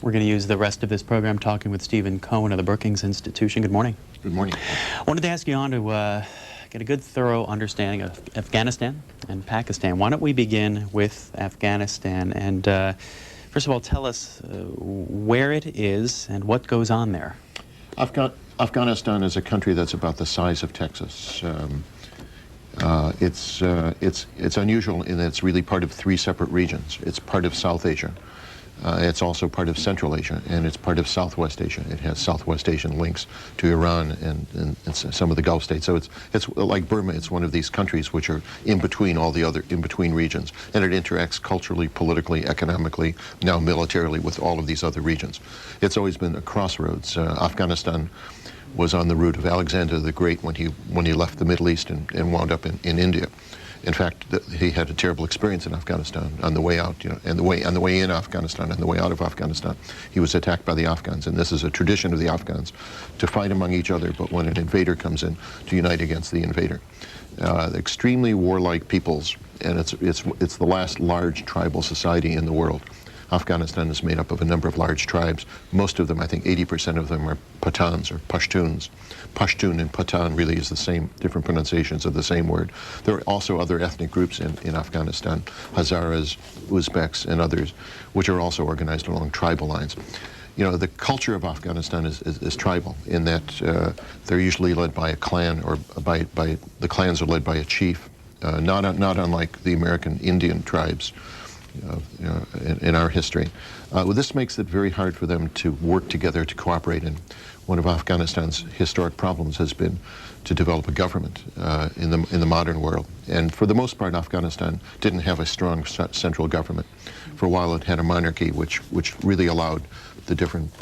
We're going to use the rest of this program talking with Stephen Cohen of the Brookings Institution. Good morning. Good morning. I wanted to ask you on to get a good, thorough understanding of Afghanistan and Pakistan. Why don't we begin with Afghanistan? And first of all, tell us where it is and what goes on there. Afghanistan is a country that's about the size of Texas. It's unusual in that it's really part of three separate regions. It's part of South Asia. It's also part of Central Asia, and it's part of Southwest Asia. It has Southwest Asian links to Iran and some of the Gulf states. So it's like Burma. It's one of these countries which are in between all the other in-between regions, and it interacts culturally, politically, economically, now militarily with all of these other regions. It's always been a crossroads. Afghanistan was on the route of Alexander the Great when he left the Middle East and wound up in India. In fact, he had a terrible experience in Afghanistan on the way out, and on the way in Afghanistan, and the way out of Afghanistan. He was attacked by the Afghans, and this is a tradition of the Afghans to fight among each other, but when an invader comes in, to unite against the invader. Extremely warlike peoples, and it's the last large tribal society in the world. Afghanistan is made up of a number of large tribes. Most of them, I think 80% of them, are Pathans or Pashtuns. Pashtun and Pathan really is the same, different pronunciations of the same word. There are also other ethnic groups in Afghanistan, Hazaras, Uzbeks, and others, which are also organized along tribal lines. The culture of Afghanistan is tribal in that they're usually led by a clan, or the clans are led by a chief, not unlike the American Indian tribes. In our history. This makes it very hard for them to work together, to cooperate, and one of Afghanistan's historic problems has been to develop a government in the modern world. And for the most part, Afghanistan didn't have a strong central government. For a while it had a monarchy which really allowed the different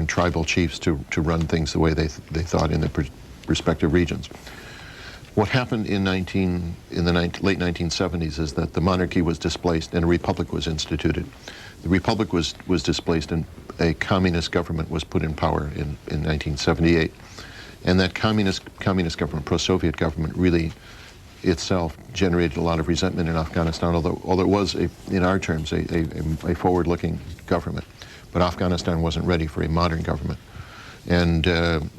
tribal chiefs to run things the way they thought in the respective regions. What happened in late 1970s is that the monarchy was displaced and a republic was instituted. The republic was displaced and a communist government was put in power in 1978. And that communist government, pro-Soviet government, really itself generated a lot of resentment in Afghanistan, although it was, in our terms, a forward-looking government. But Afghanistan wasn't ready for a modern government. And the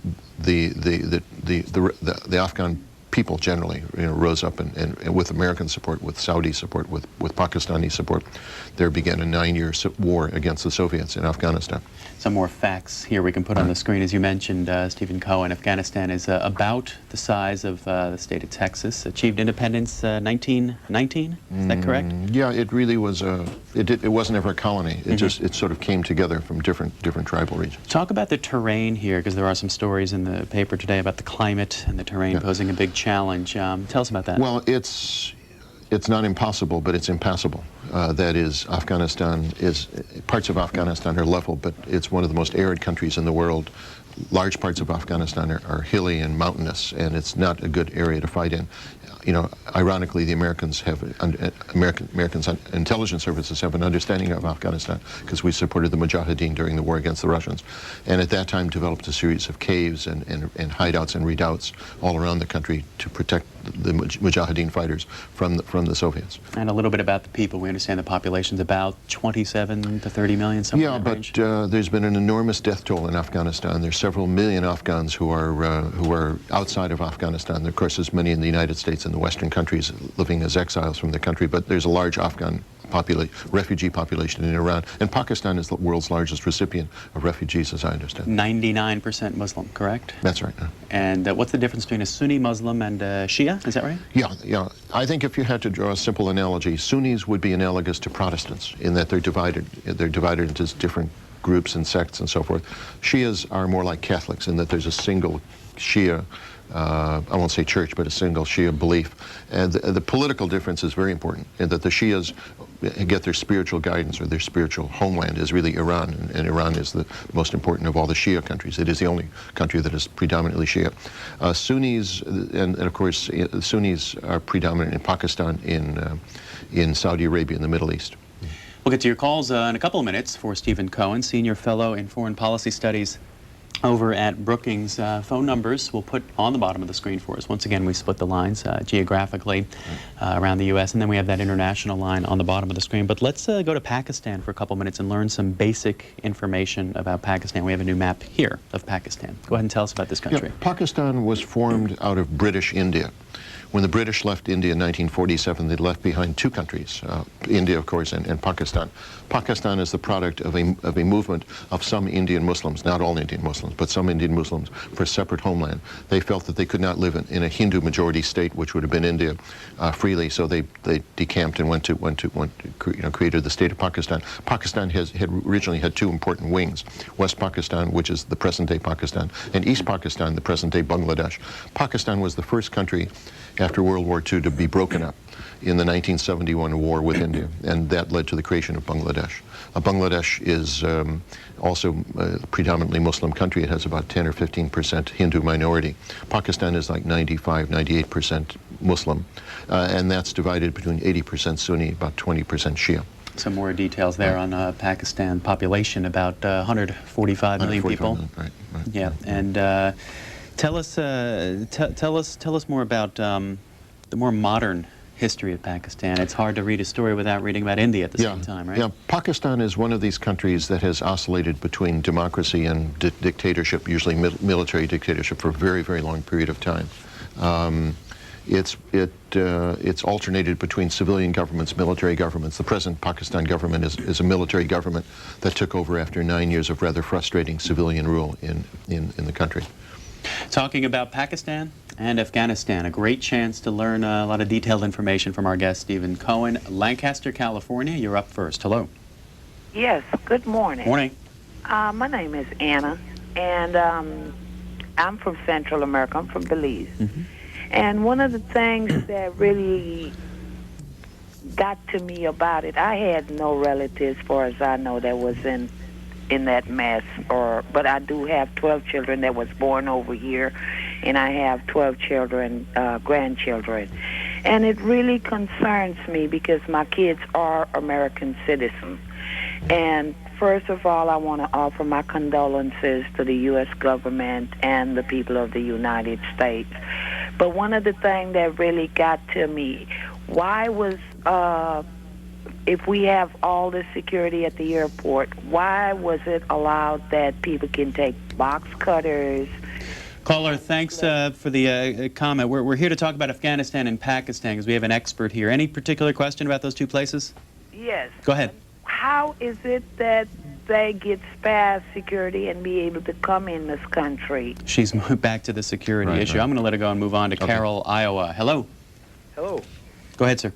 Afghan people generally rose up and with American support, with Saudi support, with Pakistani support, there began a 9-year war against the Soviets in Afghanistan. Some more facts here we can put on the screen. As you mentioned, Stephen Cohen, Afghanistan is about the size of the state of Texas. Achieved independence 1919, is that correct? Yeah, it really was. It wasn't ever a colony. It sort of came together from different tribal regions. Talk about the terrain here, because there are some stories in the paper today about the climate and the terrain posing a big challenge. Tell us about that. Well, it's not impossible, but it's impassable. That is, parts of Afghanistan are level, but it's one of the most arid countries in the world. Large parts of Afghanistan are hilly and mountainous, and it's not a good area to fight in. Ironically, the Americans intelligence services have an understanding of Afghanistan because we supported the Mujahideen during the war against the Russians, and at that time developed a series of caves and hideouts and redoubts all around the country to protect the Mujahideen fighters from the Soviets. And a little bit about the people. We understand the population's about 27 to 30 million, somewhere in that range. But there's been an enormous death toll in Afghanistan. There's several million Afghans who are outside of Afghanistan. There, of course, there's many in the United States and the Western countries living as exiles from the country, but there's a large Afghan refugee population in Iran, and Pakistan is the world's largest recipient of refugees, as I understand. 99% Muslim, correct? That's right. And what's the difference between a Sunni Muslim and a Shia? Is that right? Yeah. I think if you had to draw a simple analogy, Sunnis would be analogous to Protestants in that they're divided. They're divided into different groups and sects and so forth. Shias are more like Catholics in that there's a single Shia, I won't say church, but a single Shia belief. And the political difference is very important in that the Shias get their spiritual guidance, or their spiritual homeland is really Iran, and Iran is the most important of all the Shia countries. It is the only country that is predominantly Shia. Sunnis, and of course, Sunnis are predominant in Pakistan, in Saudi Arabia, in the Middle East. We'll get to your calls in a couple of minutes for Stephen Cohen, Senior Fellow in Foreign Policy Studies over at Brookings. Phone numbers we'll put on the bottom of the screen for us. Once again, we split the lines geographically around the U.S., and then we have that international line on the bottom of the screen. But let's go to Pakistan for a couple minutes and learn some basic information about Pakistan. We have a new map here of Pakistan. Go ahead and tell us about this country. Yeah, Pakistan was formed out of British India. When the British left India in 1947, they left behind two countries, India, of course, and Pakistan. Pakistan is the product of a movement of some Indian Muslims, not all Indian Muslims, but some Indian Muslims, for a separate homeland. They felt that they could not live in a Hindu-majority state, which would have been India, freely, so they decamped and created the state of Pakistan. Pakistan had originally had two important wings: West Pakistan, which is the present-day Pakistan, and East Pakistan, the present-day Bangladesh. Pakistan was the first country after World War II to be broken up in the 1971 war with India, and that led to the creation of Bangladesh. Bangladesh is also a predominantly Muslim country. It has about 10 or 15% Hindu minority. Pakistan is like 95, 98% Muslim, and that's divided between 80% Sunni, about 20% Shia. Some more details there on Pakistan population, about 145 million people. Right. Yeah, and tell us more about the more modern history of Pakistan. It's hard to read a story without reading about India at the same time, right? Yeah, Pakistan is one of these countries that has oscillated between democracy and dictatorship, usually military dictatorship, for a very, very long period of time. It's alternated between civilian governments, military governments. The present Pakistan government is a military government that took over after 9 years of rather frustrating civilian rule in the country. Talking about Pakistan and Afghanistan, a great chance to learn a lot of detailed information from our guest, Stephen Cohen, Lancaster, California. You're up first. Hello. Yes, good morning. Morning. My name is Anna, and I'm from Central America. I'm from Belize. Mm-hmm. And one of the things that really got to me about it, I had no relatives, as far as I know, that was in that mess, but I do have 12 children that was born over here, and I have 12 children, grandchildren. And it really concerns me because my kids are American citizens. And first of all, I want to offer my condolences to the U.S. government and the people of the United States. But one of the things that really got to me, why was if we have all the security at the airport, why was it allowed that people can take box cutters? Caller, thanks for the comment. We're here to talk about Afghanistan and Pakistan because we have an expert here. Any particular question about those two places? Yes. Go ahead. How is it that they get past security and be able to come in this country? She's moved back to the security issue. Right. I'm going to let her go and move on to Carroll, Iowa. Hello. Hello. Go ahead, sir.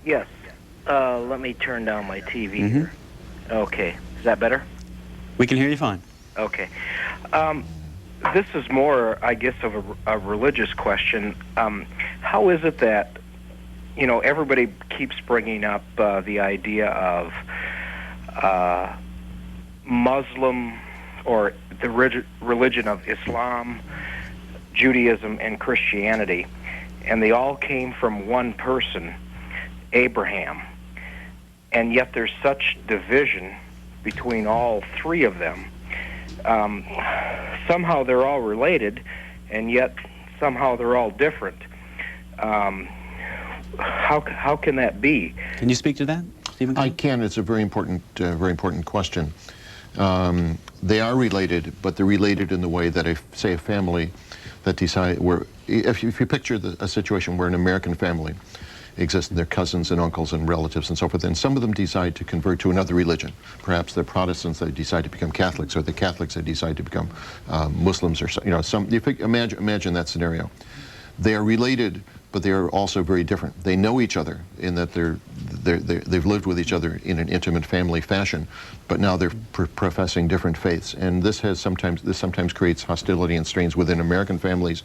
Yes. Let me turn down my TV here. Okay. Is that better? We can hear you fine. Okay. This is more, I guess, of a religious question. How is it that, everybody keeps bringing up the idea of Muslim or the religion of Islam, Judaism, and Christianity, and they all came from one person, Abraham, and yet there's such division between all three of them. Somehow they're all related, and yet somehow they're all different. How can that be? Can you speak to that, Stephen? I can. It's a very important question. They are related, but they're related in the way that, a family that if you picture a situation where an American family exists, and their cousins and uncles and relatives and so forth, and some of them decide to convert to another religion. Perhaps they're Protestants, they decide to become Catholics, or the Catholics, they decide to become Muslims, or imagine that scenario. They are related, but they are also very different. They know each other in that they've lived with each other in an intimate family fashion, but now they're professing different faiths, and this sometimes creates hostility and strains within American families.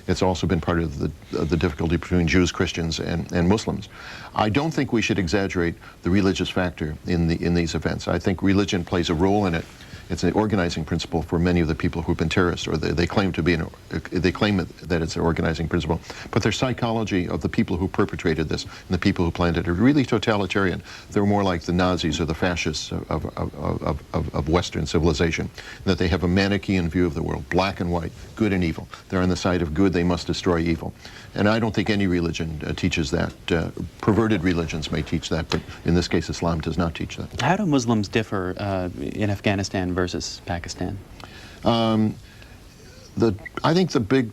It's also been part of the difficulty between Jews, Christians, and Muslims. I don't think we should exaggerate the religious factor in these events. I think religion plays a role in it. It's an organizing principle for many of the people who've been terrorists, or they claim to be, they claim that it's an organizing principle. But their psychology of the people who perpetrated this and the people who planned it are really totalitarian. They're more like the Nazis or the fascists of Western civilization, that they have a Manichaean view of the world, black and white, good and evil. They're on the side of good, they must destroy evil. And I don't think any religion teaches that. Perverted religions may teach that, but in this case, Islam does not teach that. How do Muslims differ in Afghanistan versus Pakistan? I think the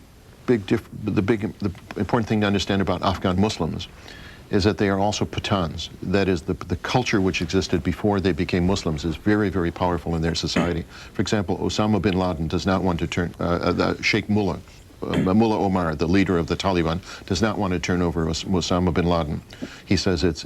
important thing to understand about Afghan Muslims is that they are also Pathans. That is, the culture which existed before they became Muslims is very, very powerful in their society. For example, Osama bin Laden does not want to turn, Sheikh Mullah Omar, the leader of the Taliban, does not want to turn over Osama bin Laden. He says it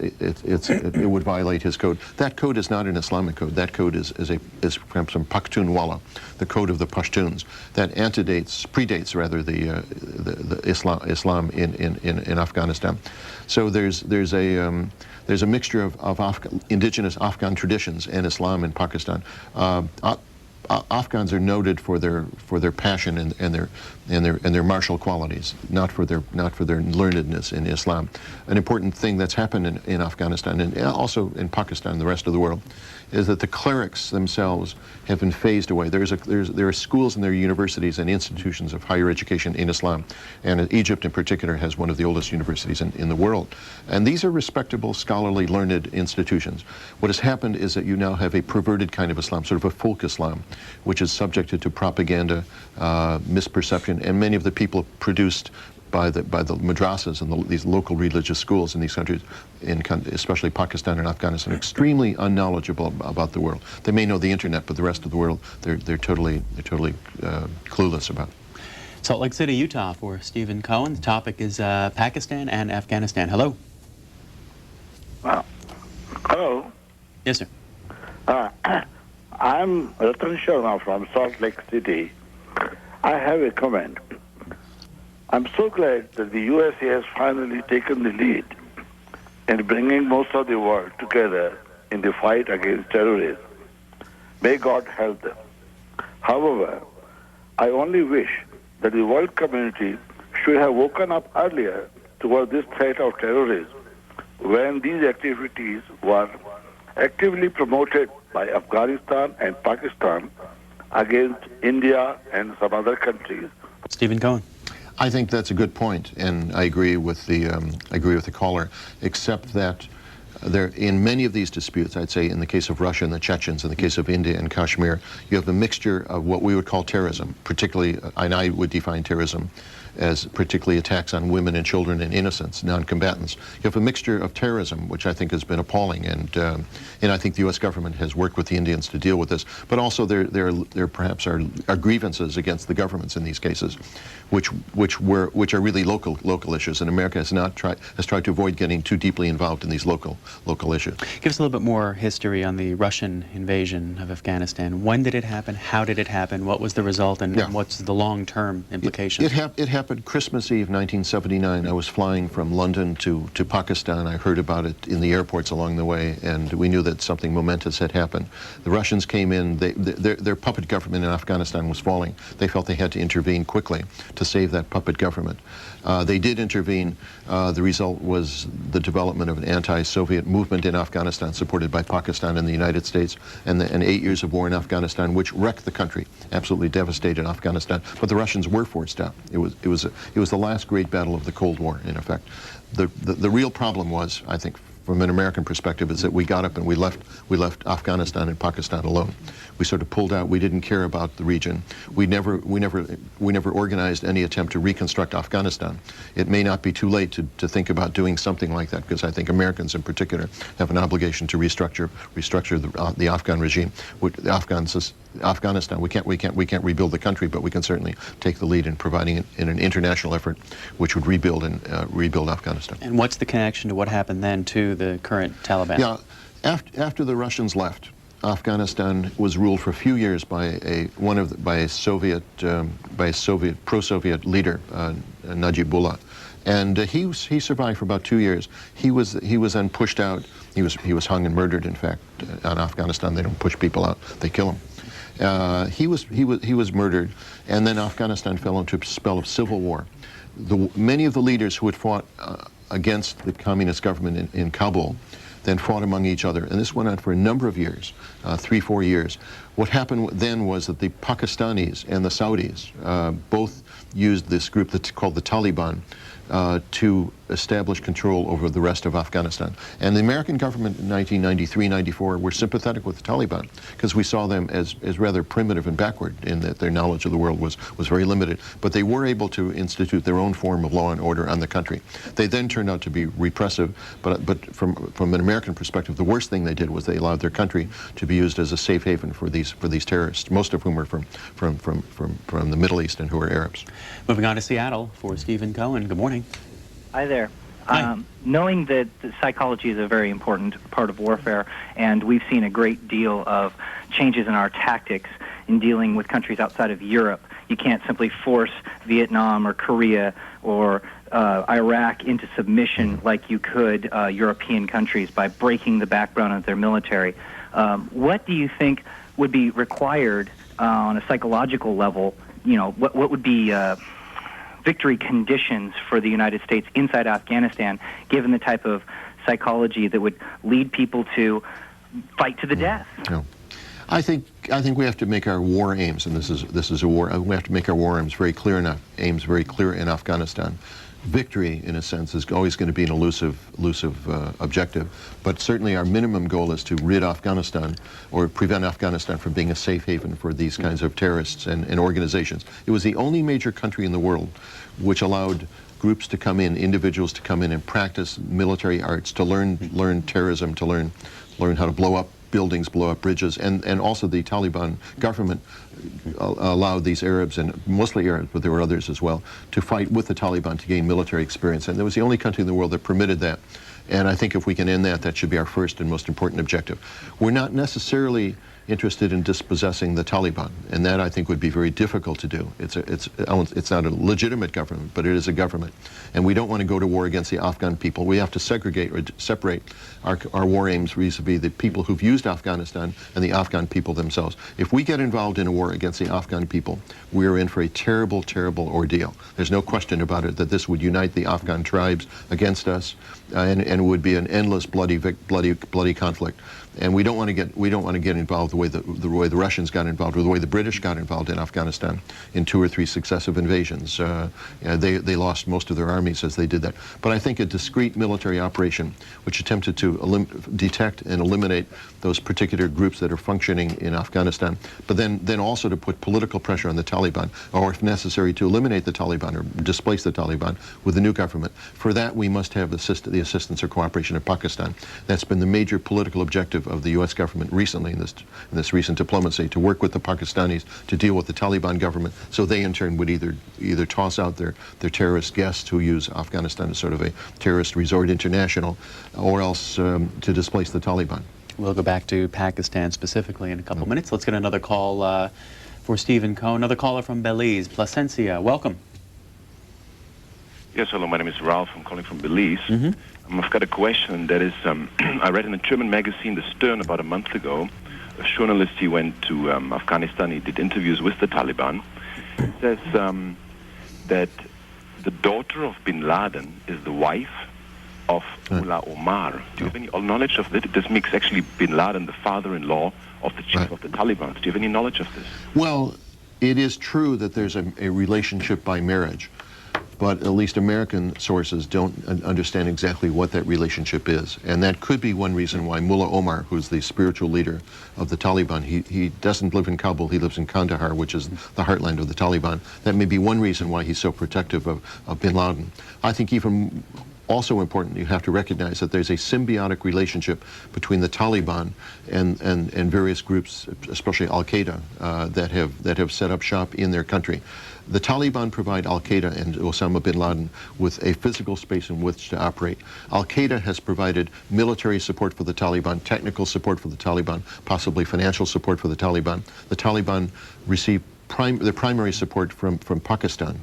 would violate his code. That code is not an Islamic code. That code is from Pakhtunwala, the code of the Pashtuns. That predates rather the Islam in Afghanistan. So there's a mixture of indigenous Afghan traditions and Islam in Pakistan. Afghans are noted for their passion and their martial qualities, not for their learnedness in Islam. An important thing that's happened in Afghanistan and also in Pakistan and the rest of the world is that the clerics themselves have been phased away. There are schools and there are universities and institutions of higher education in Islam, and Egypt in particular has one of the oldest universities in the world. And these are respectable, scholarly, learned institutions. What has happened is that you now have a perverted kind of Islam, sort of a folk Islam, which is subjected to propaganda, misperception, and many of the people produced by the madrasas and these local religious schools in these countries, especially Pakistan and Afghanistan, are extremely unknowledgeable about the world. They may know the internet, but the rest of the world, they're totally clueless about. Salt Lake City, Utah, for Stephen Cohen. The topic is Pakistan and Afghanistan. Hello. Hello. Yes, sir. I'm Ratan Sharma from Salt Lake City. I have a comment. I'm so glad that the USA has finally taken the lead in bringing most of the world together in the fight against terrorism. May God help them. However, I only wish that the world community should have woken up earlier toward this threat of terrorism when these activities were actively promoted by Afghanistan and Pakistan against India and some other countries. Stephen Cohen. I think that's a good point, and I agree with the caller, except that in many of these disputes, I'd say in the case of Russia and the Chechens, in the case of India and Kashmir, you have a mixture of what we would call terrorism, particularly, and I would define terrorism as particularly attacks on women and children and innocents, non-combatants. You have a mixture of terrorism, which I think has been appalling, and I think the U.S. government has worked with the Indians to deal with this. But also there perhaps are grievances against the governments in these cases, which are really local issues, and America has tried to avoid getting too deeply involved in these local issues. Give us a little bit more history on the Russian invasion of Afghanistan. When did it happen? How did it happen? What was the result, and what's the long-term implications? It happened Christmas Eve 1979. I was flying from London to Pakistan. I heard about it in the airports along the way, and we knew that something momentous had happened. The Russians came in. Their puppet government in Afghanistan was falling. They felt they had to intervene quickly to save that puppet government. They did intervene. The result was the development of an anti-Soviet movement in Afghanistan, supported by Pakistan and the United States, and 8 years of war in Afghanistan, which wrecked the country, absolutely devastated Afghanistan. But the Russians were forced out. It was the last great battle of the Cold War, in effect. The real problem was, I think, from an American perspective, is that we got up and we left Afghanistan and Pakistan alone. We sort of pulled out. We didn't care about the region. We never organized any attempt to reconstruct Afghanistan. It may not be too late to think about doing something like that, because I think Americans in particular have an obligation to restructure the Afghan regime. Afghanistan, we can't rebuild the country, but we can certainly take the lead in providing in an international effort which would rebuild Afghanistan. And what's the connection to what happened then to the current Taliban? Yeah, after the Russians left, Afghanistan was ruled for a few years by a Soviet pro-Soviet leader, Najibullah, and he survived for about 2 years. He was then pushed out. He was hung and murdered. In fact, in Afghanistan, they don't push people out; they kill them. He was murdered, and then Afghanistan fell into a spell of civil war. Many of the leaders who had fought against the communist government in Kabul then fought among each other, and this went on for a number of years, 3-4 years. What happened then was that the Pakistanis and the Saudis both used this group that's called the Taliban to establish control over the rest of Afghanistan. And the American government in 1993-94 were sympathetic with the Taliban because we saw them as rather primitive and backward in that their knowledge of the world was very limited. But they were able to institute their own form of law and order on the country. They then turned out to be repressive, but from an American perspective, the worst thing they did was they allowed their country to be used as a safe haven for these terrorists, most of whom are from the Middle East and who are Arabs. Moving on to Seattle for Stephen Cohen. Good morning. Hi there. Hi. Knowing that psychology is a very important part of warfare, and we've seen a great deal of changes in our tactics in dealing with countries outside of Europe. You can't simply force Vietnam or Korea or Iraq into submission like you could European countries by breaking the backbone of their military. What do you think would be required on a psychological level? You know, what would be victory conditions for the United States inside Afghanistan, given the type of psychology that would lead people to fight to the death? No. I think we have to make our war aims, and this is a war. We have to make our war aims very clear in Afghanistan. Victory, in a sense, is always going to be an elusive objective, but certainly our minimum goal is to rid Afghanistan or prevent Afghanistan from being a safe haven for these kinds of terrorists and organizations. It was the only major country in the world which allowed groups to come in, individuals to come in and practice military arts, to learn terrorism, to learn how to blow up buildings, blow up bridges, and also the Taliban government allowed these Arabs, and mostly Arabs, but there were others as well, to fight with the Taliban to gain military experience. And it was the only country in the world that permitted that. And I think if we can end that, that should be our first and most important objective. We're not necessarily interested in dispossessing the Taliban, and that I think would be very difficult to do. It's not a legitimate government, but it is a government, and we don't want to go to war against the Afghan people. We have to segregate or separate our war aims vis-a-vis the people who've used Afghanistan and the Afghan people themselves. If we get involved in a war against the Afghan people, we are in for a terrible, terrible ordeal. There's no question about it that this would unite the Afghan tribes against us, and it would be an endless bloody conflict. And we don't want to get involved the way the Russians got involved, or the way the British got involved in Afghanistan in 2 or 3 successive invasions. They lost most of their armies as they did that. But I think a discrete military operation which attempted to detect and eliminate those particular groups that are functioning in Afghanistan, but then also to put political pressure on the Taliban, or if necessary to eliminate the Taliban or displace the Taliban with the new government. For that we must have the assistance or cooperation of Pakistan. That's been the major political objective of the U.S. government recently in this recent diplomacy, to work with the Pakistanis to deal with the Taliban government, so they in turn would either toss out their terrorist guests who use Afghanistan as sort of a terrorist resort international, or else to displace the Taliban. We'll go back to Pakistan specifically in a couple minutes. Let's get another call for Stephen Cohen. Another caller from Belize, Placencia. Welcome. Yes, hello, my name is Ralph. I'm calling from Belize. I've got a question that is, I read in a German magazine, The Stern, about a month ago. A journalist, he went to Afghanistan, he did interviews with the Taliban. It says that the daughter of bin Laden is the wife of Mullah Omar. Do you have any knowledge of this? This makes actually bin Laden the father-in-law of the chief of the Taliban. Do you have any knowledge of this? Well, it is true that there's a relationship by marriage, but at least American sources don't understand exactly what that relationship is. And that could be one reason why Mullah Omar, who's the spiritual leader of the Taliban, he doesn't live in Kabul, he lives in Kandahar, which is the heartland of the Taliban. That may be one reason why he's so protective of bin Laden. I think even also important, you have to recognize that there's a symbiotic relationship between the Taliban and various groups, especially Al-Qaeda, that have set up shop in their country. The Taliban provide Al-Qaeda and Osama bin Laden with a physical space in which to operate. Al-Qaeda has provided military support for the Taliban, technical support for the Taliban, possibly financial support for the Taliban. The Taliban receive primary support from Pakistan,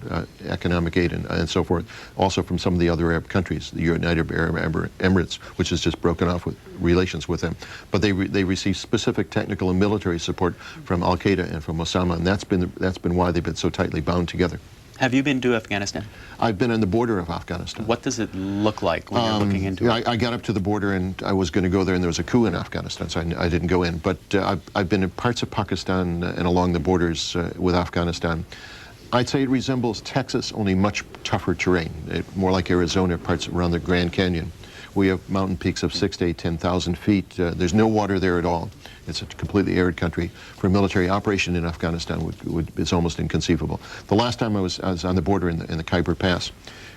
economic aid and so forth, also from some of the other Arab countries, the United Arab Emirates, which has just broken off with relations with them. But they receive specific technical and military support from Al-Qaeda and from Osama, and that's been why they've been so tightly bound together. Have you been to Afghanistan? I've been on the border of Afghanistan. What does it look like when you're looking into it? I got up to the border and I was going to go there, and there was a coup in Afghanistan, so I didn't go in. But I've been in parts of Pakistan and along the borders with Afghanistan. I'd say it resembles Texas, only much tougher terrain, more like Arizona, parts around the Grand Canyon. We have mountain peaks of 6,000 to 10,000 feet. There's no water there at all. It's a completely arid country. For a military operation in Afghanistan, it's almost inconceivable. The last time I was on the border in the Khyber Pass,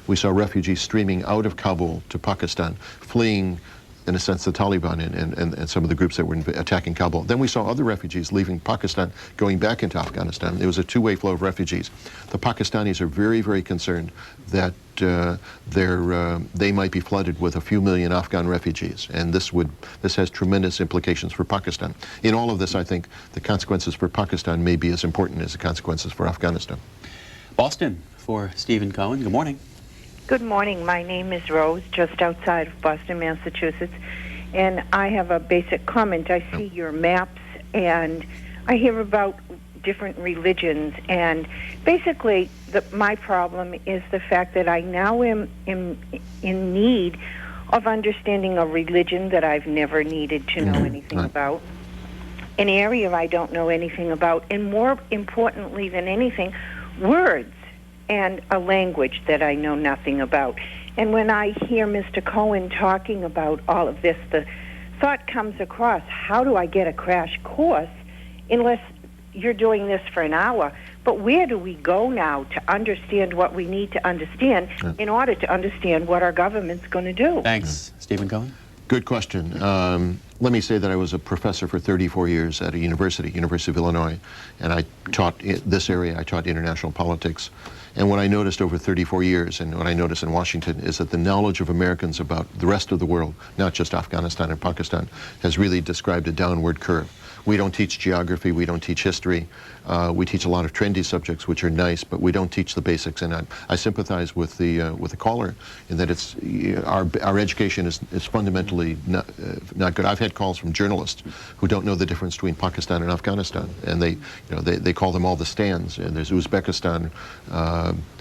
we saw refugees streaming out of Kabul to Pakistan, fleeing, in a sense, the Taliban and some of the groups that were attacking Kabul. Then we saw other refugees leaving Pakistan, going back into Afghanistan. It was a two-way flow of refugees. The Pakistanis are very, very concerned that they might be flooded with a few million Afghan refugees, and this has tremendous implications for Pakistan. In all of this, I think the consequences for Pakistan may be as important as the consequences for Afghanistan. Boston for Stephen Cohen. Good morning. Good morning. My name is Rose, just outside of Boston, Massachusetts, and I have a basic comment. I see your maps, and I hear about different religions, and basically my problem is the fact that I now am in need of understanding a religion that I've never needed to know anything about, an area I don't know anything about, and more importantly than anything, words and a language that I know nothing about. And when I hear Mr. Cohen talking about all of this, the thought comes across, how do I get a crash course unless you're doing this for an hour? But where do we go now to understand what we need to understand in order to understand what our government's going to do? Thanks, Stephen Cohen. Good question. Let me say that I was a professor for 34 years at a University of Illinois, and I taught this area. I taught international politics. And what I noticed over 34 years, and what I noticed in Washington, is that the knowledge of Americans about the rest of the world, not just Afghanistan and Pakistan, has really described a downward curve. We don't teach geography, we don't teach history, we teach a lot of trendy subjects which are nice, but we don't teach the basics. And I sympathize with the caller in that it's our education is fundamentally not good. I've had calls from journalists who don't know the difference between Pakistan and Afghanistan, and they call them all the stands, and there's Uzbekistan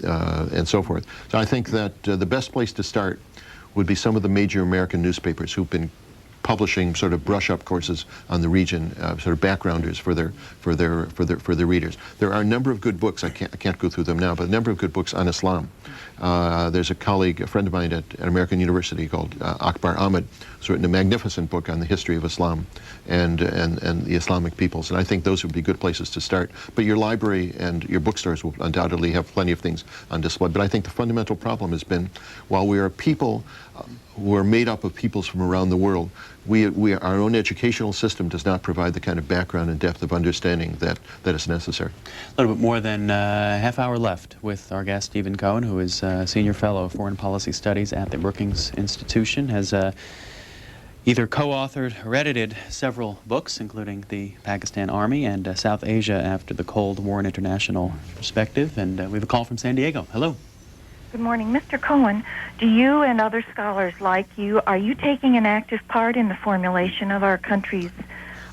and so forth. So I think that the best place to start would be some of the major American newspapers who've been publishing sort of brush-up courses on the region, sort of backgrounders for their readers. There are a number of good books. I can't go through them now, but a number of good books on Islam. There's a friend of mine at an American university called Akbar Ahmed, who's written a magnificent book on the history of Islam and the Islamic peoples, and I think those would be good places to start. But your library and your bookstores will undoubtedly have plenty of things on display. But I think the fundamental problem has been, while we are people who are made up of peoples from around the world, our own educational system does not provide the kind of background and depth of understanding that is necessary. A little bit more than a half hour left with our guest Stephen Cohen, who is Senior Fellow of Foreign Policy Studies at the Brookings Institution, has either co-authored or edited several books, including The Pakistan Army and South Asia After the Cold War, an International Perspective. And we have a call from San Diego. Hello. Good morning. Mr. Cohen, do you and other scholars like you, are you taking an active part in the formulation of our country's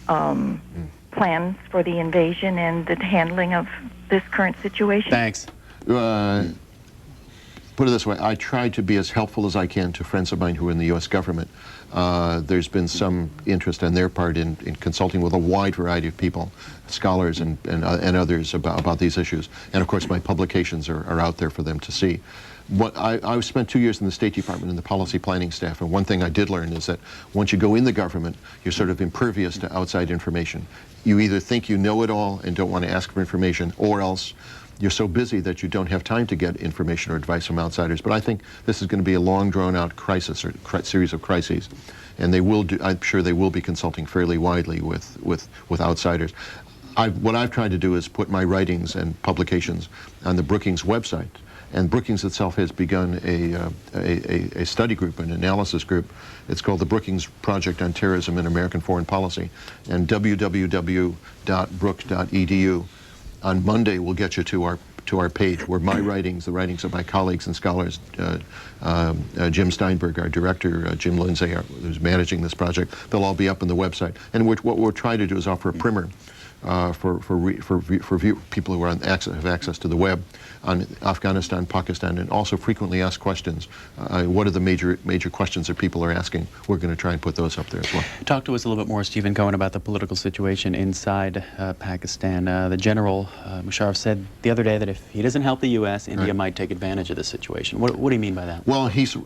plans for the invasion and the handling of this current situation? Thanks. Put it this way, I try to be as helpful as I can to friends of mine who are in the U.S. government. There's been some interest on their part in consulting with a wide variety of people, scholars and others about these issues. And of course my publications are out there for them to see. I spent 2 years in the State Department in the policy planning staff, and one thing I did learn is that once you go in the government, you're sort of impervious to outside information. You either think you know it all and don't want to ask for information, or else you're so busy that you don't have time to get information or advice from outsiders. But I think this is going to be a long, drawn-out crisis or series of crises, and I'm sure they will be consulting fairly widely with outsiders. What I've tried to do is put my writings and publications on the Brookings website, and Brookings itself has begun a study group, an analysis group. It's called the Brookings Project on Terrorism and American Foreign Policy, and www.brook.edu on Monday we'll get you to our page where my writings, the writings of my colleagues and scholars, Jim Steinberg, our director, Jim Lindsay, who's managing this project, they'll all be up on the website. And what we're trying to do is offer a primer for people who have access to the web on Afghanistan, Pakistan, and also frequently asked questions. What are the major questions that people are asking? We're going to try and put those up there as well. Talk to us a little bit more, Stephen Cohen, about the political situation inside Pakistan. The General Musharraf said the other day that if he doesn't help the U.S., India might take advantage of the situation. What do you mean by that? Well, he's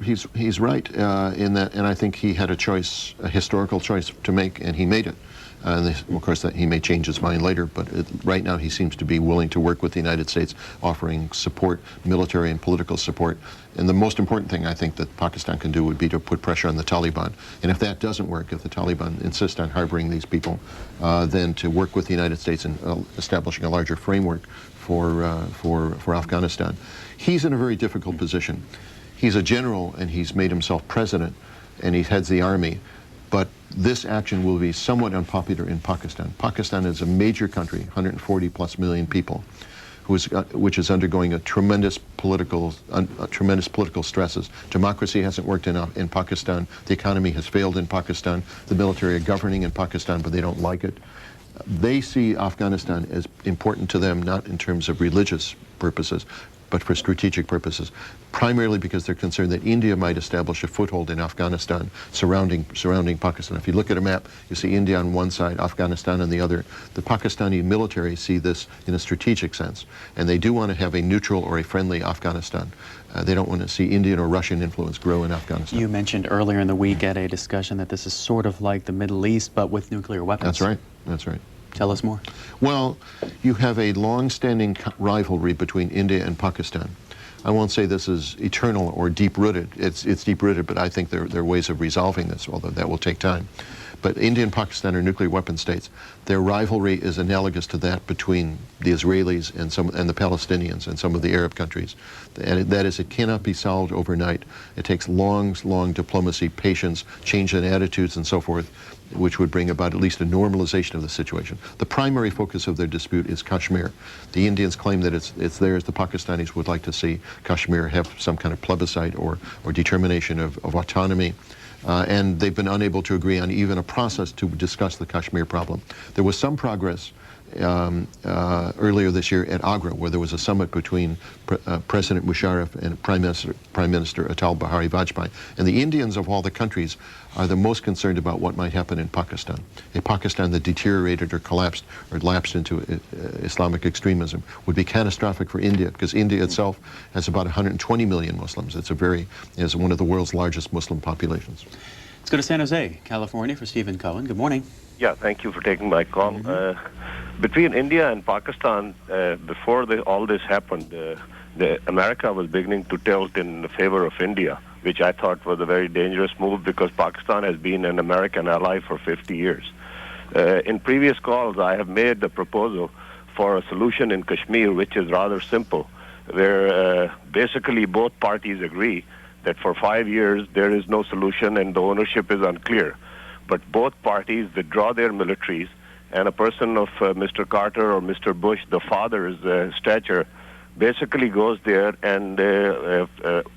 right in that, and I think he had a historical choice to make, and he made it. Of course, that he may change his mind later, but right now he seems to be willing to work with the United States, offering support, military and political support. And the most important thing I think that Pakistan can do would be to put pressure on the Taliban. And if that doesn't work, if the Taliban insist on harboring these people, then to work with the United States in establishing a larger framework for Afghanistan. He's in a very difficult position. He's a general, and he's made himself president, and he heads the army. But this action will be somewhat unpopular in Pakistan. Pakistan is a major country, 140+ million people, which is undergoing a tremendous political stresses. Democracy hasn't worked in Pakistan. The economy has failed in Pakistan. The military are governing in Pakistan, but they don't like it. They see Afghanistan as important to them, not in terms of religious purposes, but for strategic purposes, primarily because they're concerned that India might establish a foothold in Afghanistan surrounding Pakistan. If you look at a map, you see India on one side, Afghanistan on the other. The Pakistani military see this in a strategic sense, and they do want to have a neutral or a friendly Afghanistan. They don't want to see Indian or Russian influence grow in Afghanistan. You mentioned earlier in the week at a discussion that this is sort of like the Middle East, but with nuclear weapons. That's right. That's right. Tell us more. Well, you have a long-standing rivalry between India and Pakistan. I won't say this is eternal or deep-rooted. It's deep-rooted, but I think there are ways of resolving this, although that will take time. But India and Pakistan are nuclear weapon states. Their rivalry is analogous to that between the Israelis and the Palestinians and some of the Arab countries. And that is, it cannot be solved overnight. It takes long diplomacy, patience, change in attitudes, and so forth, which would bring about at least a normalization of the situation. The primary focus of their dispute is Kashmir. The Indians claim that it's theirs. The Pakistanis would like to see Kashmir have some kind of plebiscite or determination of autonomy. And they've been unable to agree on even a process to discuss the Kashmir problem. There was some progress earlier this year at Agra, where there was a summit between President Musharraf and Prime Minister Atal Bihari Vajpayee. And the Indians of all the countries are the most concerned about what might happen in Pakistan. A Pakistan that deteriorated or collapsed or lapsed into Islamic extremism would be catastrophic for India, because India itself has about 120 million Muslims. It's one of the world's largest Muslim populations. Let's go to San Jose, California, for Stephen Cohen. Good morning. Yeah, thank you for taking my call. Between India and Pakistan, before all this happened, America was beginning to tilt in favor of India, which I thought was a very dangerous move, because Pakistan has been an American ally for 50 years. In previous calls, I have made the proposal for a solution in Kashmir, which is rather simple, where basically both parties agree that for 5 years there is no solution and the ownership is unclear. But both parties withdraw their militaries, and a person of Mr. Carter or Mr. Bush, the father's stature, basically goes there and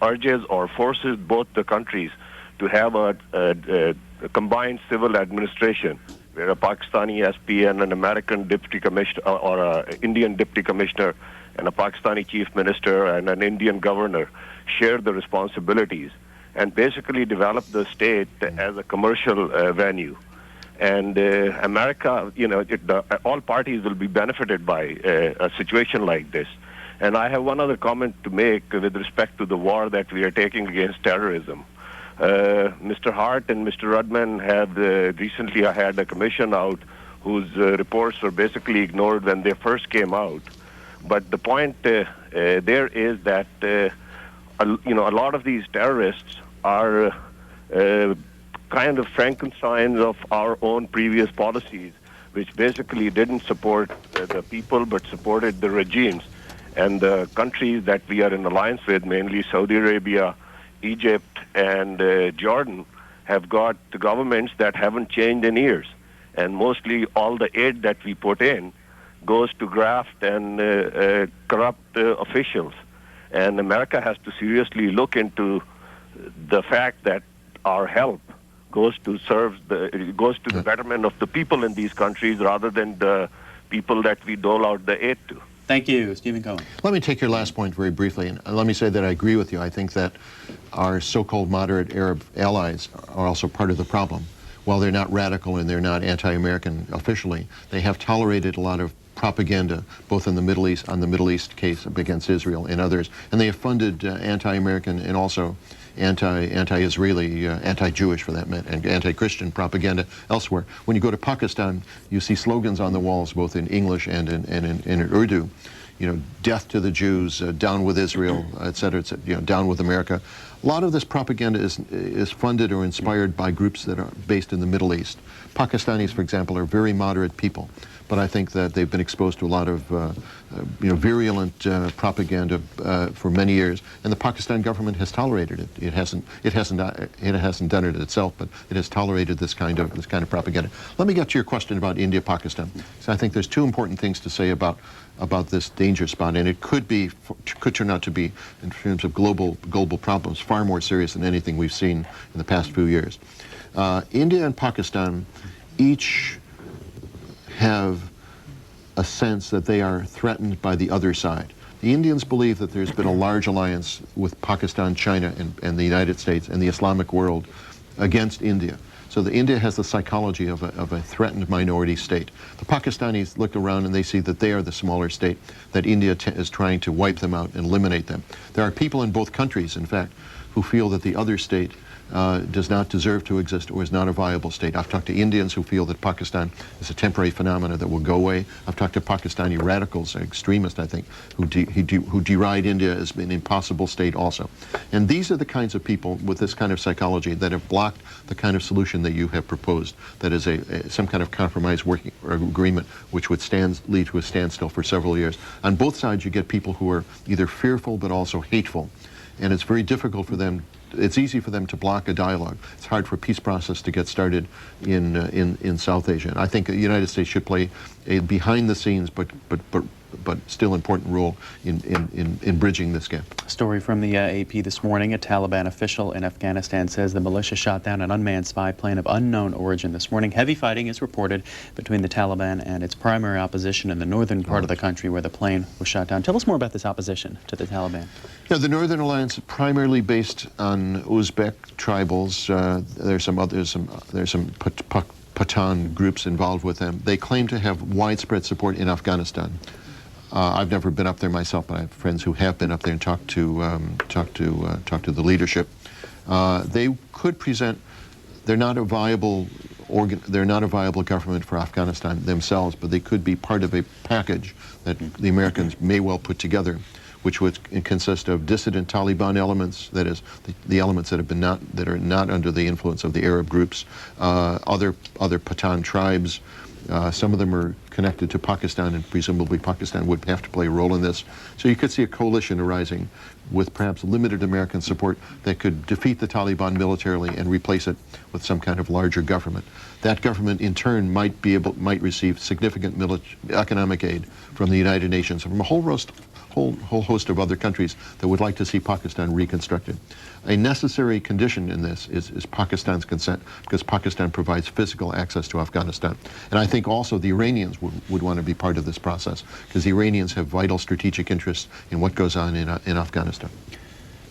urges or forces both the countries to have a combined civil administration, where a Pakistani SP and an American deputy commissioner, or an Indian deputy commissioner, and a Pakistani chief minister and an Indian governor share the responsibilities, and basically develop the state as a commercial venue. And America, all parties will be benefited by a situation like this. And I have one other comment to make with respect to the war that we are taking against terrorism. Mr. Hart and Mr. Rudman had recently had a commission out whose reports were basically ignored when they first came out. But the point there is that a lot of these terrorists are kind of Frankensteins of our own previous policies, which basically didn't support the people but supported the regimes. And the countries that we are in alliance with, mainly Saudi Arabia, Egypt, and Jordan, have got the governments that haven't changed in years. And mostly all the aid that we put in goes to graft and corrupt officials. And America has to seriously look into the fact that our help goes to the betterment of the people in these countries rather than the people that we dole out the aid to. Thank you, Stephen Cohen. Let me take your last point very briefly, and let me say that I agree with you. I think that our so-called moderate Arab allies are also part of the problem. While they're not radical and they're not anti-American officially, they have tolerated a lot of propaganda, both in the Middle East, on the Middle East case against Israel and others, and they have funded anti-American and also anti-Israeli, anti-Jewish for that matter, and anti-Christian propaganda elsewhere. When you go to Pakistan, you see slogans on the walls, both in English and in Urdu. You know, death to the Jews, down with Israel, et cetera, you know, down with America. A lot of this propaganda is funded or inspired by groups that are based in the Middle East. Pakistanis, for example, are very moderate people, but I think that they've been exposed to a lot of virulent propaganda for many years, and the Pakistan government has tolerated it. It hasn't done it itself, but it has tolerated this kind of propaganda. Let me get to your question about India, Pakistan. So I think there's two important things to say about this danger spot, and it could turn out to be, in terms of global problems, far more serious than anything we've seen in the past few years. India and Pakistan each have a sense that they are threatened by the other side. The Indians believe that there's been a large alliance with Pakistan, China, and the United States and the Islamic world against India. So India has the psychology of a threatened minority state. The Pakistanis look around and they see that they are the smaller state, that India is trying to wipe them out and eliminate them. There are people in both countries, in fact, who feel that the other state does not deserve to exist or is not a viable state. I've talked to Indians who feel that Pakistan is a temporary phenomenon that will go away. I've talked to Pakistani radicals, extremists, I think, who deride India as an impossible state also. And these are the kinds of people with this kind of psychology that have blocked the kind of solution that you have proposed, that is some kind of compromise working or agreement which would lead to a standstill for several years. On both sides, you get people who are either fearful but also hateful. And it's very difficult for them. It's easy for them to block a dialogue. It's hard for a peace process to get started in South Asia. And I think the United States should play a behind-the-scenes but still important role in bridging this gap. A story from the AP this morning. A Taliban official in Afghanistan says the militia shot down an unmanned spy plane of unknown origin this morning. Heavy fighting is reported between the Taliban and its primary opposition in the northern part of the country where the plane was shot down. Tell us more about this opposition to the Taliban. Yeah, the Northern Alliance is primarily based on Uzbek tribals. There's some Pathan groups involved with them. They claim to have widespread support in Afghanistan. I've never been up there myself, but I have friends who have been up there and talked to the leadership. They could present. They're not a viable government for Afghanistan themselves, but they could be part of a package that the Americans may well put together, which would consist of dissident Taliban elements, that is, the elements that are not under the influence of the Arab groups, other Pathan tribes. Some of them are connected to Pakistan, and presumably Pakistan would have to play a role in this. So you could see a coalition arising with perhaps limited American support that could defeat the Taliban militarily and replace it with some kind of larger government. That government, in turn, might receive significant economic aid from the United Nations, from a whole host of other countries that would like to see Pakistan reconstructed. A necessary condition in this is Pakistan's consent, because Pakistan provides physical access to Afghanistan. And I think also the Iranians would want to be part of this process, because the Iranians have vital strategic interests in what goes on in Afghanistan.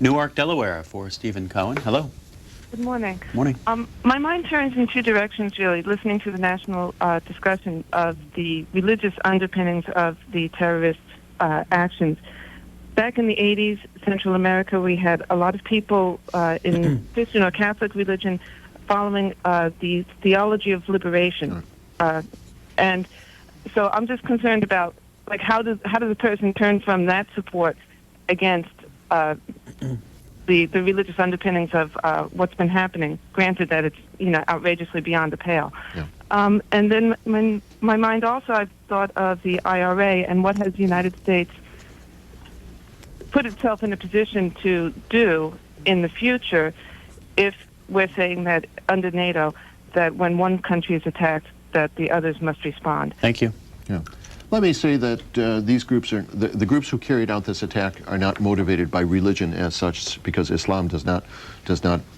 Newark, Delaware, for Stephen Cohen. Hello. Good morning. Morning. My mind turns in two directions, really, listening to the national discussion of the religious underpinnings of the terrorist actions. Back in the 80s, Central America, we had a lot of people in Christian or Catholic religion following the theology of liberation. And so I'm just concerned about, like, how does a person turn from that support against the religious underpinnings of what's been happening, granted that it's, outrageously beyond the pale. Yeah. And then my mind also, I've thought of the IRA and what has the United States put itself in a position to do in the future if we're saying that under NATO, that when one country is attacked, that the others must respond. Thank you. Yeah. Let me say that these groups are, the groups who carried out this attack are not motivated by religion as such, because Islam does not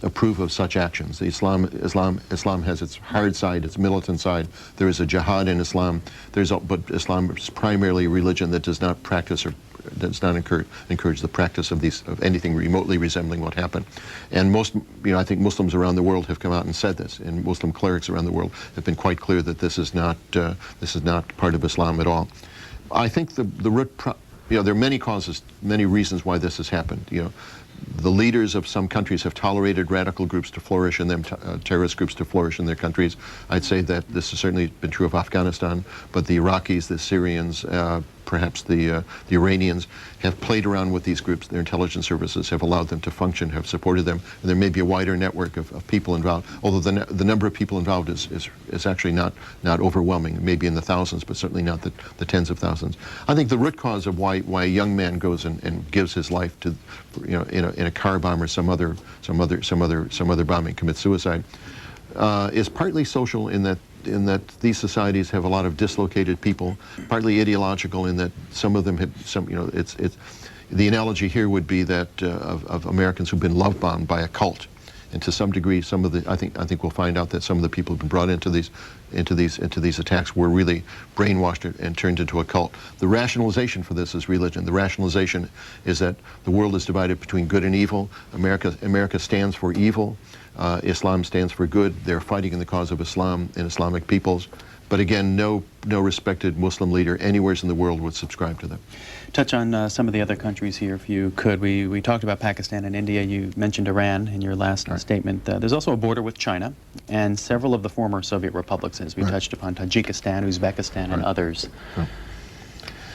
approve of such actions. Islam has its hard side, its militant side. There is a jihad in Islam. But Islam is primarily a religion that does not practice or does not encourage the practice of anything remotely resembling what happened. And I think Muslims around the world have come out and said this, and Muslim clerics around the world have been quite clear that this is not part of Islam at all. I think the root, there are many causes, many reasons why this has happened. The leaders of some countries have tolerated radical groups to flourish in them, terrorist groups to flourish in their countries. I'd say that this has certainly been true of Afghanistan, but the Iraqis, the Syrians, perhaps the Iranians have played around with these groups. Their intelligence services have allowed them to function, have supported them. And there may be a wider network of people involved, although the number of people involved is actually not overwhelming, maybe in the thousands, but certainly not the tens of thousands. I think the root cause of why a young man goes and gives his life to, in a car bomb or some other bombing, commits suicide, is partly social in that these societies have a lot of dislocated people, partly ideological in that some of them have the analogy here would be that of Americans who've been love bombed by a cult, and to some degree I think we'll find out that some of the people who've been brought into these attacks were really brainwashed and turned into a cult. The rationalization for this is religion. The rationalization is that the world is divided between good and evil. America stands for evil. Islam stands for good. They're fighting in the cause of Islam and Islamic peoples. But again, no respected Muslim leader anywhere in the world would subscribe to them. Touch on some of the other countries here, if you could. We talked about Pakistan and India. You mentioned Iran in your last statement. There's also a border with China and several of the former Soviet republics, as we touched upon, Tajikistan, Uzbekistan, and others.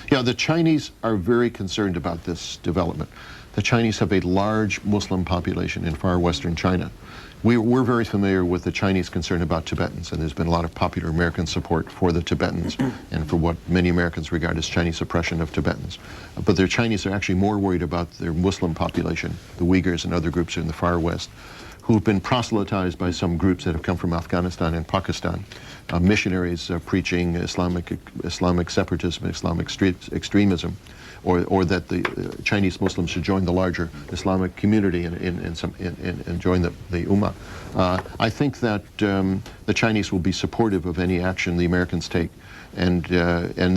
Yeah, the Chinese are very concerned about this development. The Chinese have a large Muslim population in far western China. We're very familiar with the Chinese concern about Tibetans, and there's been a lot of popular American support for the Tibetans and for what many Americans regard as Chinese oppression of Tibetans. But the Chinese are actually more worried about their Muslim population, the Uyghurs and other groups in the far west, who've been proselytized by some groups that have come from Afghanistan and Pakistan, missionaries preaching Islamic separatism, Islamic extremism, or that the Chinese Muslims should join the larger Islamic community and join the Ummah. I think that the Chinese will be supportive of any action the Americans take. And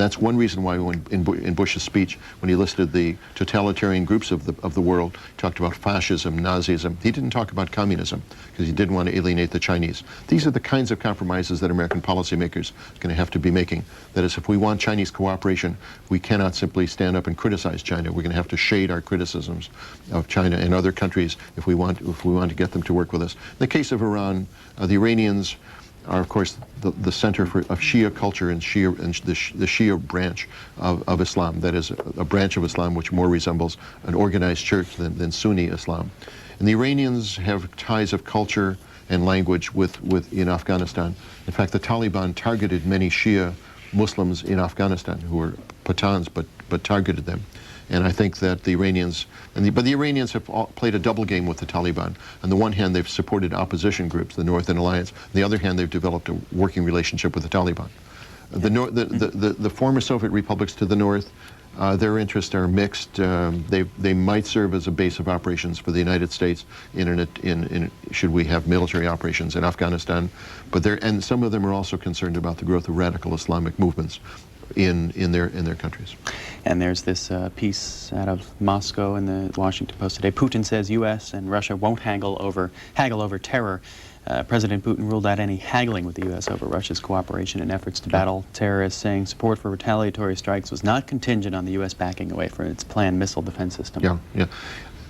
that's one reason why in Bush's speech, when he listed the totalitarian groups of the world, he talked about fascism, Nazism. He didn't talk about communism because he didn't want to alienate the Chinese. These are the kinds of compromises that American policymakers are going to have to be making. That is, if we want Chinese cooperation, we cannot simply stand up and criticize China. We're going to have to shade our criticisms of China and other countries if we want to get them to work with us. In the case of Iran, the Iranians are, of course, the center of Shia culture and the Shia branch of Islam. That is a branch of Islam which more resembles an organized church than Sunni Islam. And the Iranians have ties of culture and language in Afghanistan. In fact, the Taliban targeted many Shia Muslims in Afghanistan who were Pathans, but targeted them. And I think that the Iranians, but the Iranians have played a double game with the Taliban. On the one hand, they've supported opposition groups, the Northern Alliance. On the other hand, they've developed a working relationship with the Taliban. The former Soviet republics to the north, their interests are mixed. They might serve as a base of operations for the United States should we have military operations in Afghanistan. And some of them are also concerned about the growth of radical Islamic movements in their countries. And there's this piece out of Moscow in the Washington Post today. Putin says U.S. and Russia won't haggle over terror. President Putin ruled out any haggling with the U.S. over Russia's cooperation in efforts to battle terrorists, saying support for retaliatory strikes was not contingent on the U.S. backing away from its planned missile defense system. Yeah.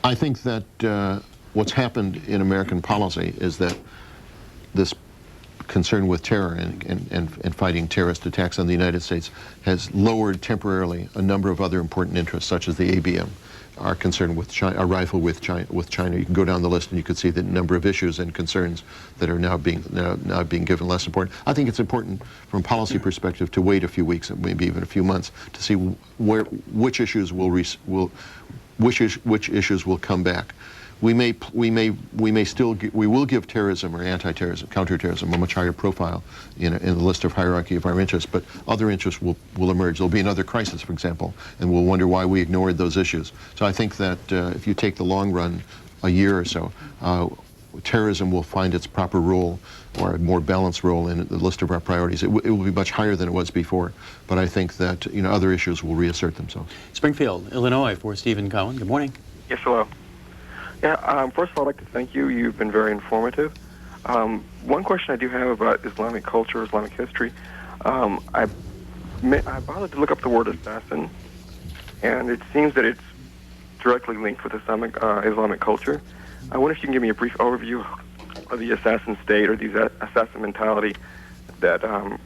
I think that what's happened in American policy is that this concern with terror and fighting terrorist attacks on the United States has lowered temporarily a number of other important interests, such as the ABM, our concern with China, our rival with China. You can go down the list and you could see the number of issues and concerns that are now being given less support. I think it's important from a policy perspective to wait a few weeks, maybe even a few months, to see which issues will come back. We will give terrorism or anti-terrorism, counterterrorism a much higher profile in the list of hierarchy of our interests, but other interests will emerge. There'll be another crisis, for example, and we'll wonder why we ignored those issues. So I think that if you take the long run, a year or so, terrorism will find its proper role, or a more balanced role in the list of our priorities. It will be much higher than it was before, but I think that other issues will reassert themselves. Springfield, Illinois, for Stephen Cohen. Good morning. Yes, hello. Yeah, first of all, I'd like to thank you. You've been very informative. One question I do have about Islamic culture, Islamic history. I bothered to look up the word assassin, and it seems that it's directly linked with Islamic culture. I wonder if you can give me a brief overview of the assassin state or the assassin mentality that,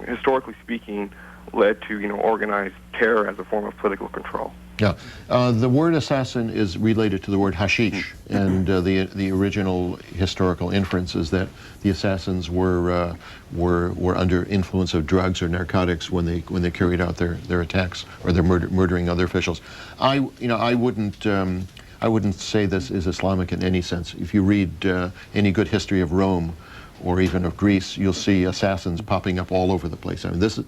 historically speaking, led to organized terror as a form of political control. Yeah, the word assassin is related to the word hashish, and the original historical inference is that the assassins were under influence of drugs or narcotics when they carried out their attacks or their murdering other officials. I wouldn't say this is Islamic in any sense. If you read any good history of Rome or even of Greece, you'll see assassins popping up all over the place. I mean, this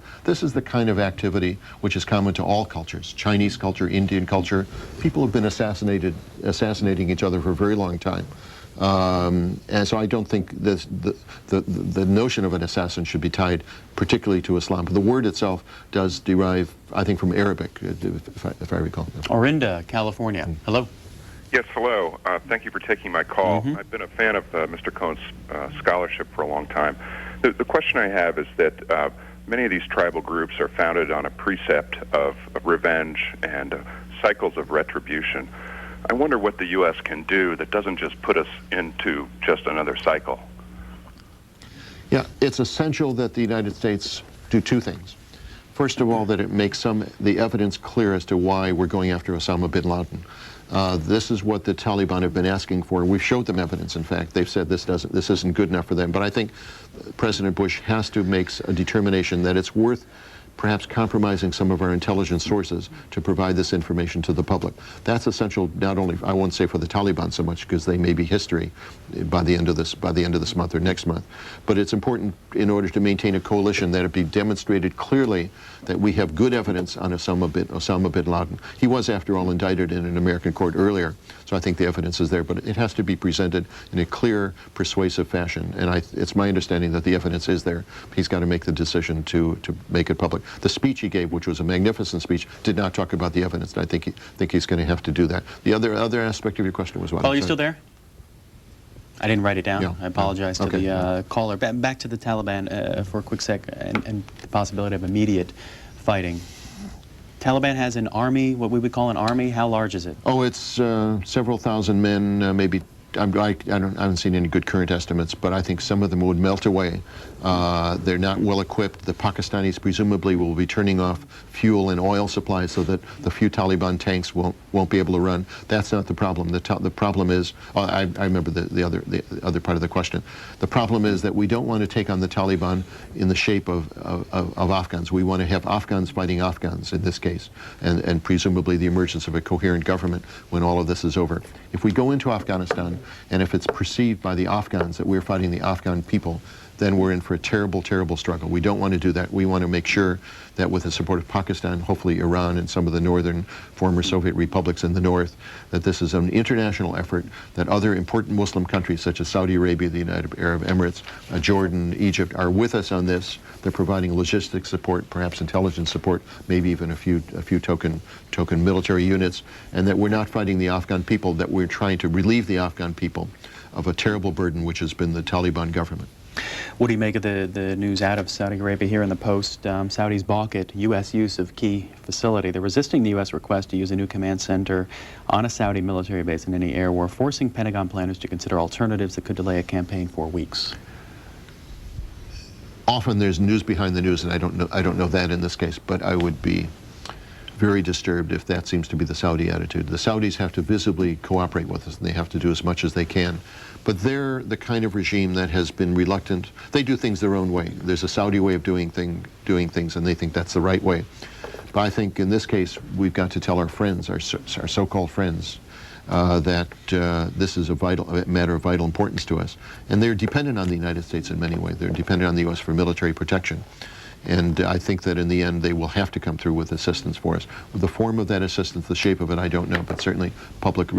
is the kind of activity which is common to all cultures. Chinese culture, Indian culture. People have been assassinating each other for a very long time. And so I don't think the notion of an assassin should be tied particularly to Islam. But the word itself does derive, I think, from Arabic, if I recall. Orinda, California. Hello. Yes, hello. Thank you for taking my call. I've been a fan of Mr. Cohen's scholarship for a long time. The question I have is that many of these tribal groups are founded on a precept of revenge and cycles of retribution. I wonder what the U.S. can do that doesn't just put us into just another cycle. Yeah, it's essential that the United States do two things. First of all, that it makes the evidence clear as to why we're going after Osama bin Laden. This is what the Taliban have been asking for. We've showed them evidence, in fact. They've said this isn't good enough for them. But I think President Bush has to make a determination that it's worth perhaps compromising some of our intelligence sources to provide this information to the public. That's essential, not only, I won't say for the Taliban so much, because they may be history by the end of this month or next month, but it's important in order to maintain a coalition that it be demonstrated clearly that we have good evidence on Osama bin Laden. He was, after all, indicted in an American court earlier, so I think the evidence is there, but it has to be presented in a clear, persuasive fashion, and it's my understanding that the evidence is there. He's got to make the decision to make it public. The speech he gave, which was a magnificent speech, did not talk about the evidence, and I think he's going to have to do that. The other aspect of your question was what? Paul, are you still there? I didn't write it down. Yeah. I apologize to the caller. Back to the Taliban for a quick sec, and the possibility of immediate fighting. Taliban has an army, what we would call an army. How large is it? Oh, it's several thousand men, maybe. I haven't seen any good current estimates, but I think some of them would melt away. They're not well equipped. The Pakistanis presumably will be turning off fuel and oil supplies so that the few Taliban tanks won't be able to run. That's not the problem. The problem is, I remember the other part of the question. The problem is that we don't want to take on the Taliban in the shape of Afghans. We want to have Afghans fighting Afghans in this case, and presumably the emergence of a coherent government when all of this is over. If we go into Afghanistan, and if it's perceived by the Afghans that we're fighting the Afghan people, then we're in for a terrible, terrible struggle. We don't want to do that. We want to make sure that with the support of Pakistan, hopefully Iran and some of the northern former Soviet republics in the north, that this is an international effort, that other important Muslim countries such as Saudi Arabia, the United Arab Emirates, Jordan, Egypt are with us on this. They're providing logistics support, perhaps intelligence support, maybe even a few token military units, and that we're not fighting the Afghan people, that we're trying to relieve the Afghan people of a terrible burden which has been the Taliban government. What do you make of the news out of Saudi Arabia here in the Post? Saudis balk at U.S. use of key facility. They're resisting the U.S. request to use a new command center on a Saudi military base in any air war, forcing Pentagon planners to consider alternatives that could delay a campaign for weeks. Often there's news behind the news, and I don't know that in this case, but I would be very disturbed if that seems to be the Saudi attitude. The Saudis have to visibly cooperate with us, and they have to do as much as they can. But they're the kind of regime that has been reluctant. They do things their own way. There's a Saudi way of doing things, and they think that's the right way. But I think in this case, we've got to tell our friends, our so-called friends, that this is a matter of vital importance to us. And they're dependent on the United States in many ways. They're dependent on the U.S. for military protection. And I think that in the end they will have to come through with assistance for us. The form of that assistance, the shape of it, I don't know, but certainly public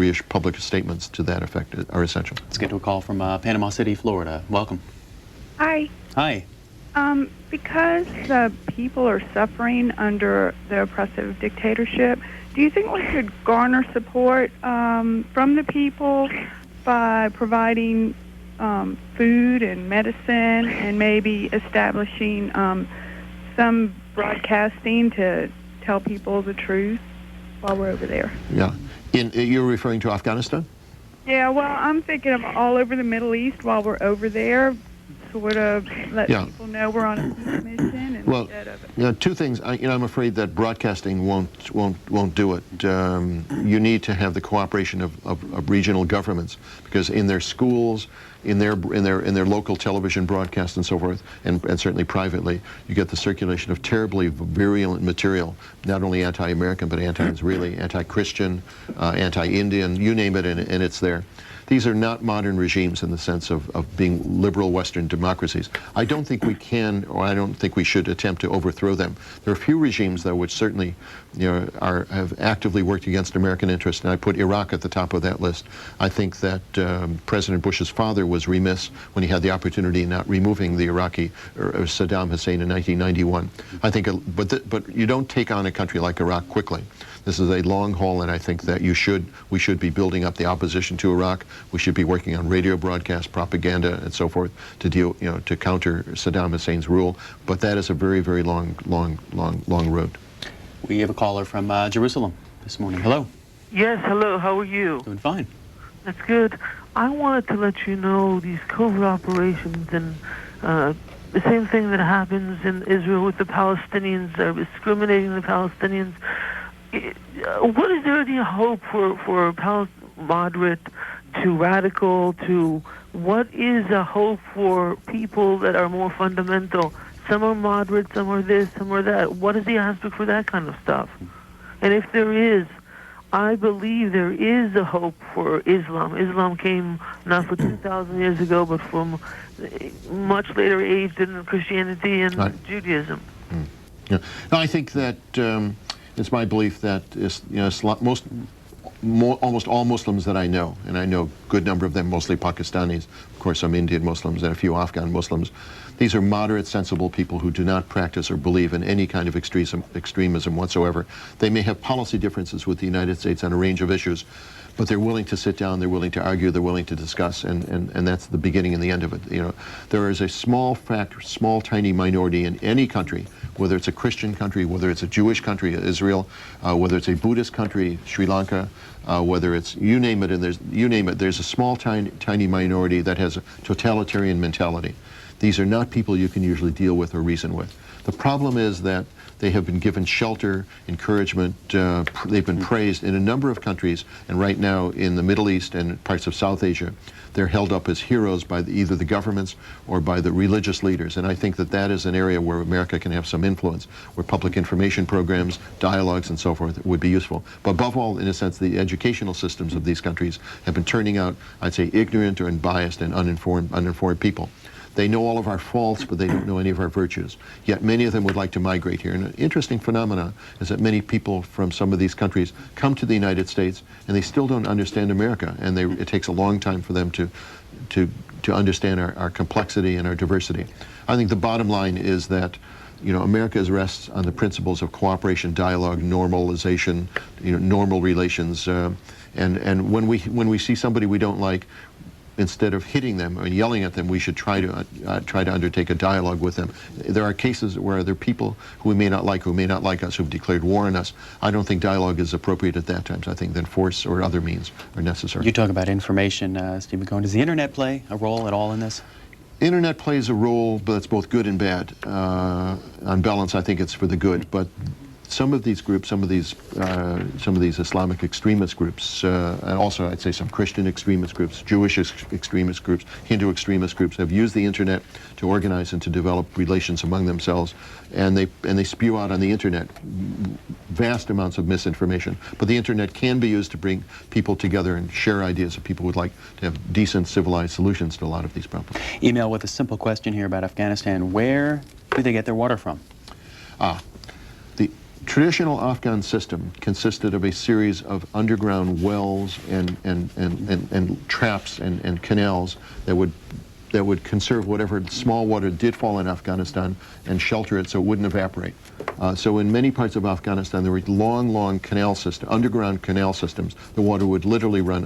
statements to that effect are essential. Let's get to a call from Panama City, Florida. Welcome. Hi. Hi. Because the people are suffering under the oppressive dictatorship, do you think we should garner support from the people by providing food and medicine and maybe establishing some broadcasting to tell people the truth while we're over there? Yeah. You're referring to Afghanistan? Yeah, well, I'm thinking of all over the Middle East while we're over there, sort of let people know we're on a peace mission instead of... Two things. I'm afraid that broadcasting won't do it. You need to have the cooperation of regional governments, because in their schools, in their local television broadcasts and so forth, and certainly privately, you get the circulation of terribly virulent material, not only anti-American but anti-Israeli, anti-Christian, anti-Indian, you name it, and it's there. These are not modern regimes in the sense of being liberal Western democracies. I don't think we can, or I don't think we should attempt to overthrow them. There are a few regimes, though, which certainly have actively worked against American interests, and I put Iraq at the top of that list. I think that President Bush's father was remiss when he had the opportunity in not removing the Iraqi Saddam Hussein in 1991. I think, but you don't take on a country like Iraq quickly. This is a long haul, and I think that we should be building up the opposition to Iraq. We should be working on radio broadcast, propaganda, and so forth to deal, to counter Saddam Hussein's rule. But that is a very, very long road. We have a caller from Jerusalem this morning. Hello. Yes, hello. How are you? Doing fine. That's good. I wanted to let you know these covert operations and the same thing that happens in Israel with the Palestinians, discriminating the Palestinians. What is there any hope for moderate to radical to what is a hope for people that are more fundamental? Some are moderate, some are this, some are that. What is the aspect for that kind of stuff? And if there is, I believe there is a hope for Islam. Islam came not for 2,000 years ago, but from much later age than Christianity and Judaism. Yeah. No, I think that it's my belief that almost all Muslims that I know, and I know a good number of them, mostly Pakistanis, of course some Indian Muslims and a few Afghan Muslims, these are moderate, sensible people who do not practice or believe in any kind of extremism whatsoever. They may have policy differences with the United States on a range of issues, but they're willing to sit down, they're willing to argue, they're willing to discuss, and that's the beginning and the end of it. There is a small tiny minority in any country, whether it's a Christian country, whether it's a Jewish country, Israel, whether it's a Buddhist country, Sri Lanka, whether it's you name it, there's a small tiny minority that has a totalitarian mentality. These are not people you can usually deal with or reason with. The problem is that they have been given shelter, encouragement, they've been praised in a number of countries, and right now in the Middle East and parts of South Asia, they're held up as heroes by either the governments or by the religious leaders. And I think that that is an area where America can have some influence, where public information programs, dialogues, and so forth would be useful. But above all, in a sense, the educational systems of these countries have been turning out, I'd say, ignorant and biased and uninformed people. They know all of our faults, but they don't know any of our virtues. Yet many of them would like to migrate here. And an interesting phenomenon is that many people from some of these countries come to the United States, and they still don't understand America. And it takes a long time for them to understand our complexity and our diversity. I think the bottom line is that America rests on the principles of cooperation, dialogue, normalization, normal relations. And when we see somebody we don't like, instead of hitting them or yelling at them, we should try to undertake a dialogue with them. There are cases where there are people who we may not like us, who've declared war on us. I don't think dialogue is appropriate at that time. So I think then force or other means are necessary. You talk about information, Stephen Cohen. Does the internet play a role at all in this? Internet plays a role, but it's both good and bad. On balance, I think it's for the good. But some of these groups, some of these Islamic extremist groups, and also I'd say some Christian extremist groups, Jewish extremist groups, Hindu extremist groups have used the internet to organize and to develop relations among themselves, and they spew out on the internet vast amounts of misinformation. But the internet can be used to bring people together and share ideas if people would like to have decent, civilized solutions to a lot of these problems. Email with a simple question here about Afghanistan. Where do they get their water from? The traditional Afghan system consisted of a series of underground wells and traps and canals that would conserve whatever small water did fall in Afghanistan and shelter it so it wouldn't evaporate. So in many parts of Afghanistan, there were long canal systems, underground canal systems. The water would literally run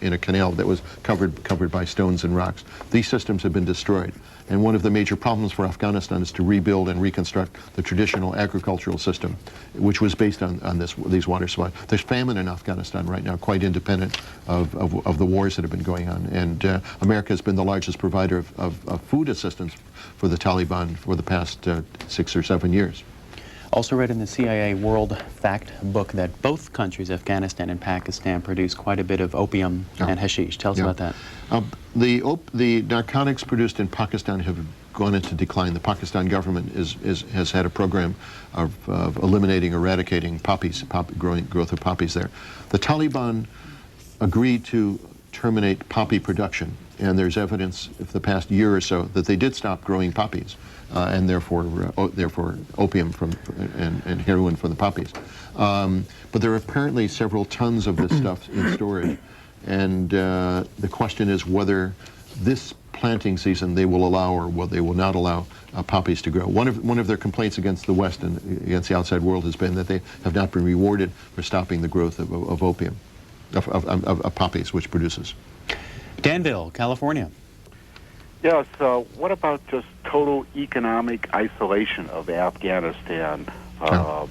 in a canal that was covered by stones and rocks. These systems have been destroyed. And one of the major problems for Afghanistan is to rebuild and reconstruct the traditional agricultural system, which was based on these water supplies. There's famine in Afghanistan right now, quite independent of the wars that have been going on. And America has been the largest provider of food assistance for the Taliban for the past 6 or 7 years. Also read in the CIA World Fact book that both countries, Afghanistan and Pakistan, produce quite a bit of opium and hashish. Tell us about that. The narcotics produced in Pakistan have gone into decline. The Pakistan government has had a program of eliminating, eradicating growth of poppies there. The Taliban agreed to terminate poppy production, and there's evidence of the past year or so that they did stop growing poppies. And therefore opium and heroin from the poppies. But there are apparently several tons of this stuff in storage, and the question is whether this planting season they will allow or they will not allow poppies to grow. One of their complaints against the West and against the outside world has been that they have not been rewarded for stopping the growth of opium, of poppies, which produces. Danville, California. Yes, what about just total economic isolation of Afghanistan? Yeah,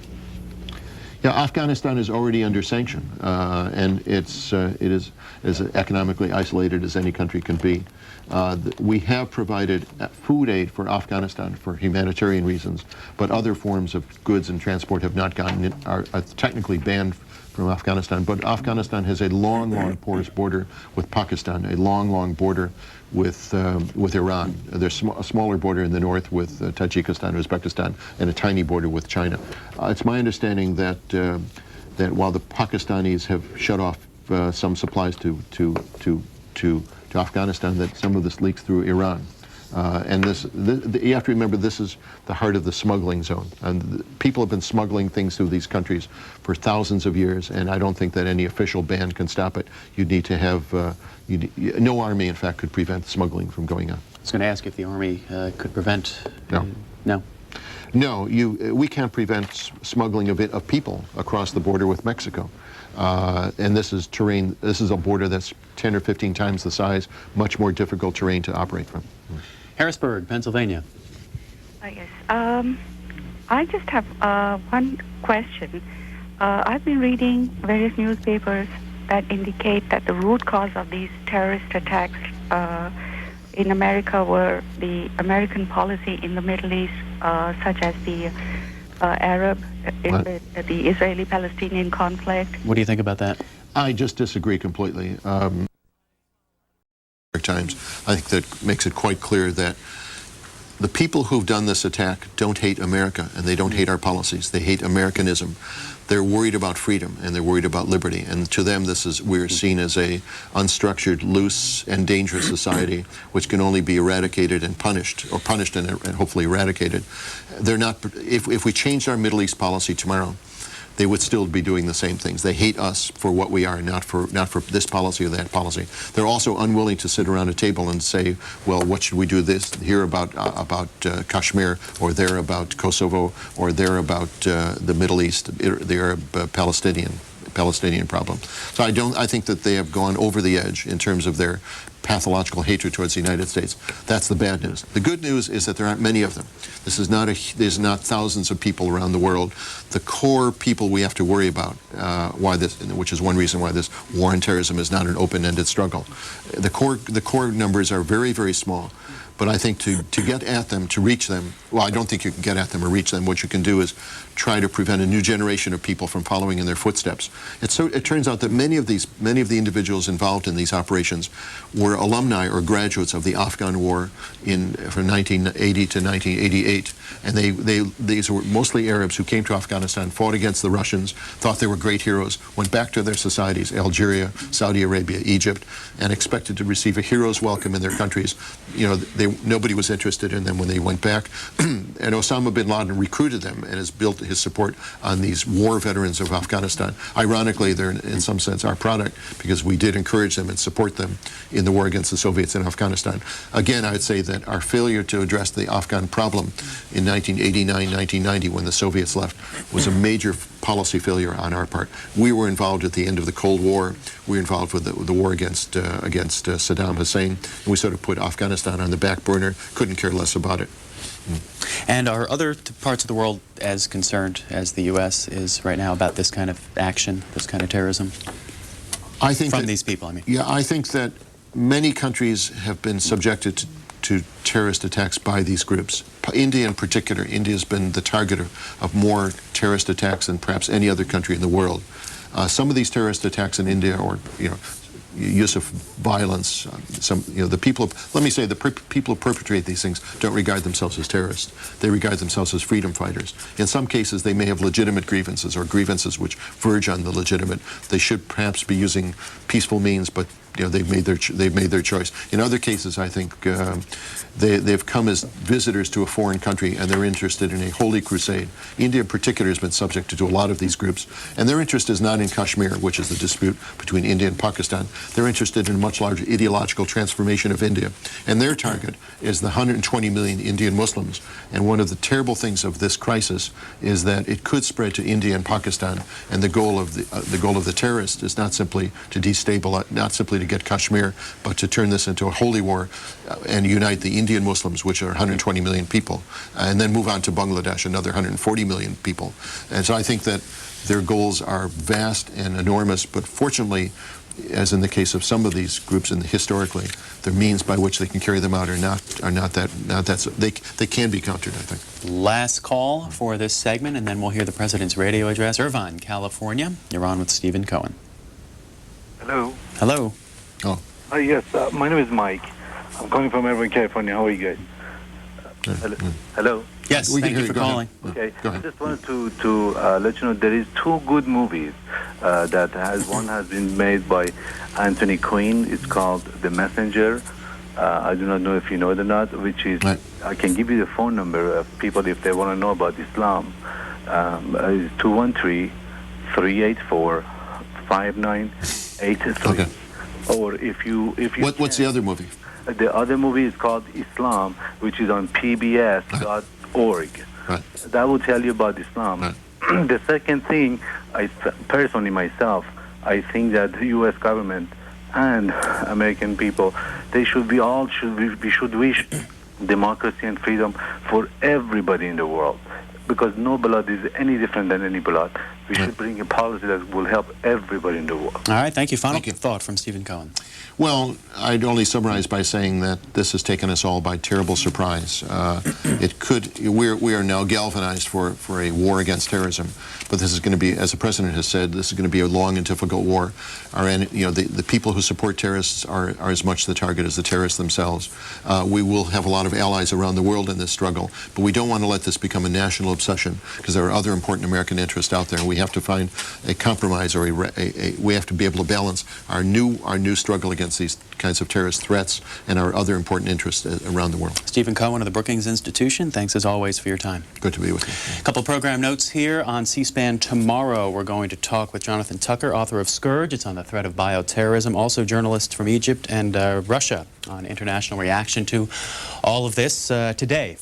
Afghanistan is already under sanction, and it is as economically isolated as any country can be. We have provided food aid for Afghanistan for humanitarian reasons, but other forms of goods and transport have not gotten in, are technically banned from Afghanistan. But Afghanistan has a long porous border with Pakistan, a long border with Iran. There's a smaller border in the north with Tajikistan, Uzbekistan, and a tiny border with China. It's my understanding that while the Pakistanis have shut off some supplies to Afghanistan, that some of this leaks through Iran. And you have to remember, this is the heart of the smuggling zone. And people have been smuggling things through these countries for thousands of years, and I don't think that any official ban can stop it. You'd need to have, no army, in fact, could prevent smuggling from going on. I was going to ask if the army could prevent... No. No? No, we can't prevent smuggling of people across the border with Mexico. And this is terrain, this is a border that's 10 or 15 times the size, much more difficult terrain to operate from. Harrisburg, Pennsylvania. Yes. I just have one question. I've been reading various newspapers that indicate that the root cause of these terrorist attacks in America were the American policy in the Middle East, such as the the Israeli-Palestinian conflict. What do you think about that? I just disagree completely. Times, I think that makes it quite clear that the people who've done this attack don't hate America, and they don't hate our policies. They hate Americanism. They're worried about freedom, and they're worried about liberty. And to them, we're seen as a unstructured, loose, and dangerous society, which can only be eradicated and punished, or punished and hopefully eradicated. They're not. If we changed our Middle East policy tomorrow, they would still be doing the same things. They hate us for what we are, not for this policy or that policy. They're also unwilling to sit around a table and say, well, what should we do here about Kashmir, or there about Kosovo, or there about the Middle East, the Arab Palestinian problem. So I think that they have gone over the edge in terms of their pathological hatred towards the United States. That's the bad news. The good news is that there aren't many of them. There's not thousands of people around the world. The core people we have to worry about, which is one reason why this war on terrorism is not an open-ended struggle. The core numbers are very, very small. But I think to get at them, to reach them, well, I don't think you can get at them or reach them. What you can do is try to prevent a new generation of people from following in their footsteps. It turns out that many of the individuals involved in these operations were alumni or graduates of the Afghan War from 1980 to 1988, and these were mostly Arabs who came to Afghanistan, fought against the Russians, thought they were great heroes, went back to their societies, Algeria, Saudi Arabia, Egypt, and expected to receive a hero's welcome in their countries. You know, nobody was interested in them when they went back, and Osama bin Laden recruited them and has built his support on these war veterans of Afghanistan. Ironically, they're in some sense our product, because we did encourage them and support them in the war against the Soviets in Afghanistan. Again, I would say that our failure to address the Afghan problem in 1989, 1990, when the Soviets left, was a major policy failure on our part. We were involved at the end of the Cold War. We were involved with the war against Saddam Hussein, and we sort of put Afghanistan on the back burner, couldn't care less about it. And are other parts of the world as concerned as the U.S. is right now about this kind of action, this kind of terrorism? I think from these people, I mean. Yeah, I think that many countries have been subjected to terrorist attacks by these groups. India in particular. India has been the target of more terrorist attacks than perhaps any other country in the world. Some of these terrorist attacks in India, or use of violence, the people, let me say, the people who perpetrate these things don't regard themselves as terrorists. They regard themselves as freedom fighters. In some cases, they may have legitimate grievances, or grievances which verge on the legitimate. They should perhaps be using peaceful means, but they've made their choice. In other cases, I think they've come as visitors to a foreign country, and they're interested in a holy crusade. India in particular has been subjected to a lot of these groups, and their interest is not in Kashmir, which is the dispute between India and Pakistan. They're interested in a much larger ideological transformation of India, and their target is the 120 million Indian Muslims. And one of the terrible things of this crisis is that it could spread to India and Pakistan, and the goal of the terrorists is not simply to destabilize, not simply to get Kashmir, but to turn this into a holy war and unite the Indian Muslims, which are 120 million people, and then move on to Bangladesh, another 140 million people. And so I think that their goals are vast and enormous, but fortunately, as in the case of some of these groups, and historically, the means by which they can carry them out are not that they can be countered, I think. Last call for this segment, and then we'll hear the President's radio address. Irvine, California. You're on with Stephen Cohen. Hello. Hello. Oh. Yes, my name is Mike. I'm calling from Irvine, California. How are you guys? Hello. Yes, thank you for calling. Okay. I just wanted to let you know there is two good movies one has been made by Anthony Quinn. It's called The Messenger. I do not know if you know it or not, which is, I can give you the phone number of people if they want to know about Islam. It's 213-384-5983. Okay. Or if you what's the other movie? The other movie is called Islam, which is on pbs.org. Right. That will tell you about Islam. Right. The second thing, personally myself, I think that the U.S. government and American people, we should wish democracy and freedom for everybody in the world, because no blood is any different than any blood. We should bring a policy that will help everybody in the world. All right, thank you. Final thought from Stephen Cohen. Well, I'd only summarize by saying that this has taken us all by terrible surprise. We are now galvanized for a war against terrorism, but this is going to be, as the President has said, this is going to be a long and difficult war. The people who support terrorists are as much the target as the terrorists themselves. We will have a lot of allies around the world in this struggle, but we don't want to let this become a national obsession, because there are other important American interests out there, and we have to find a compromise, or we have to be able to balance our new struggle against these kinds of terrorist threats and our other important interests around the world. Stephen Cohen of the Brookings Institution, thanks as always for your time. Good to be with you. A couple program notes here on C-SPAN tomorrow. We're going to talk with Jonathan Tucker, author of Scourge. It's on the threat of bioterrorism. Also journalists from Egypt and Russia on international reaction to all of this today.